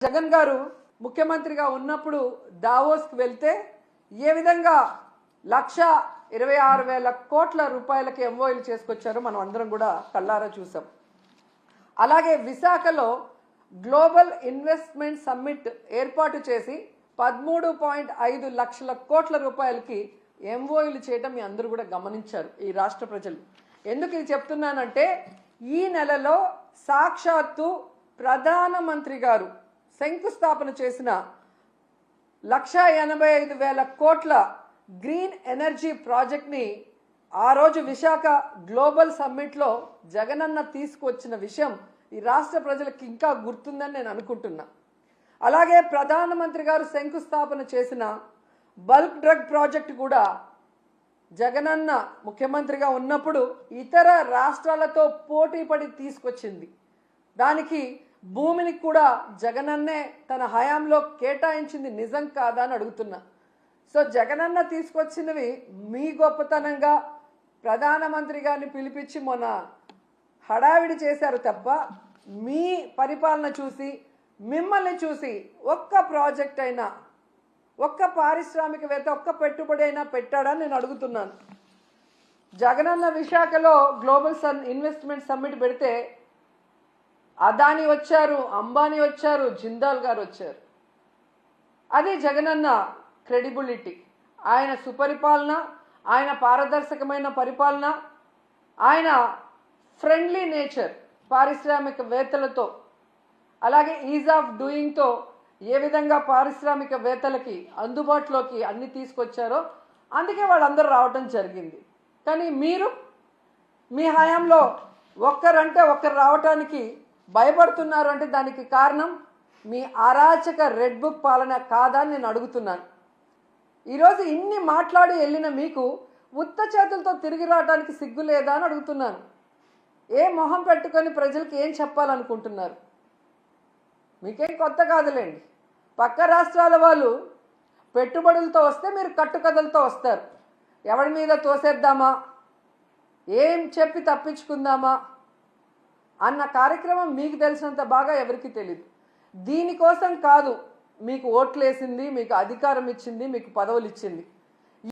జగన్ గారు ముఖ్యమంత్రిగా ఉన్నప్పుడు దావోస్కి వెళ్తే ఏ విధంగా 1,26,000 కోట్ల రూపాయలకి ఎంఓయూలు చేసుకొచ్చారో మనం అందరం కూడా కళ్ళారా చూసాం. అలాగే విశాఖలో గ్లోబల్ ఇన్వెస్ట్మెంట్ సమ్మిట్ ఏర్పాటు చేసి 13.5 లక్షల కోట్ల రూపాయలకి ఎంఓయూలు చేయడం మీ అందరూ కూడా గమనించారు ఈ రాష్ట్ర ప్రజలు. ఎందుకు ఇది చెప్తున్నానంటే ఈ నెలలో సాక్షాత్తు ప్రధానమంత్రి గారు శంకుస్థాపన చేసిన 1,85,000 కోట్ల గ్రీన్ ఎనర్జీ ప్రాజెక్ట్ని ఆ రోజు విశాఖ గ్లోబల్ సమ్మిట్లో జగనన్న తీసుకొచ్చిన విషయం ఈ రాష్ట్ర ప్రజలకు ఇంకా గుర్తుందని నేను అనుకుంటున్నా. అలాగే ప్రధానమంత్రి గారు శంకుస్థాపన చేసిన బల్క్ డ్రగ్ ప్రాజెక్ట్ కూడా జగనన్న ముఖ్యమంత్రిగా ఉన్నప్పుడు ఇతర రాష్ట్రాలతో పోటీ పడి తీసుకొచ్చింది. దానికి భూమిని కూడా జగనన్నే తన హయాంలో కేటాయించింది నిజం కాదా అని అడుగుతున్నా. సో జగనన్న తీసుకొచ్చినవి మీ గొప్పతనంగా ప్రధానమంత్రి గారిని పిలిపించి మొన్న హడావిడి చేశారు తప్ప మీ పరిపాలన చూసి మిమ్మల్ని చూసి ఒక్క ప్రాజెక్ట్ అయినా ఒక్క పారిశ్రామికవేత్త ఒక్క పెట్టుబడి అయినా పెట్టాడని నేను అడుగుతున్నాను. జగనన్న విశాఖలో గ్లోబల్ ఇన్వెస్ట్మెంట్ సమ్మిట్ పెడితే అదాని వచ్చారు, అంబానీ వచ్చారు, జిందాల్ గారు వచ్చారు. అది జగనన్న క్రెడిబిలిటీ, ఆయన సుపరిపాలన, ఆయన పారదర్శకమైన పరిపాలన, ఆయన ఫ్రెండ్లీ నేచర్ పారిశ్రామికవేత్తలతో, అలాగే ఈజ్ ఆఫ్ డూయింగ్తో ఏ విధంగా పారిశ్రామికవేత్తలకి అందుబాటులోకి అన్ని తీసుకొచ్చారో అందుకే వాళ్ళందరూ రావటం జరిగింది. కానీ మీరు మీ హయాంలో ఒక్కరంటే ఒక్కరు రావటానికి భయపడుతున్నారు అంటే దానికి కారణం మీ అరాచక రెడ్ బుక్ పాలన కాదా అని నేను అడుగుతున్నాను. ఈరోజు ఇన్ని మాట్లాడి వెళ్ళిన మీకు ఉత్త చేతులతో తిరిగి రావడానికి సిగ్గు లేదా అని అడుగుతున్నాను. ఏ మొహం పెట్టుకొని ప్రజలకు ఏం చెప్పాలనుకుంటున్నారు? మీకేం కొత్త కాదులేండి. పక్క రాష్ట్రాల వాళ్ళు పెట్టుబడులతో వస్తే మీరు కట్టుకథలతో వస్తారు. ఎవరి మీద తోసేద్దామా, ఏం చెప్పి తప్పించుకుందామా అన్న కార్యక్రమం మీకు తెలిసినంత బాగా ఎవరికి తెలియదు. దీనికోసం కాదు మీకు ఓట్లేసింది, మీకు అధికారం ఇచ్చింది, మీకు పదవులు ఇచ్చింది.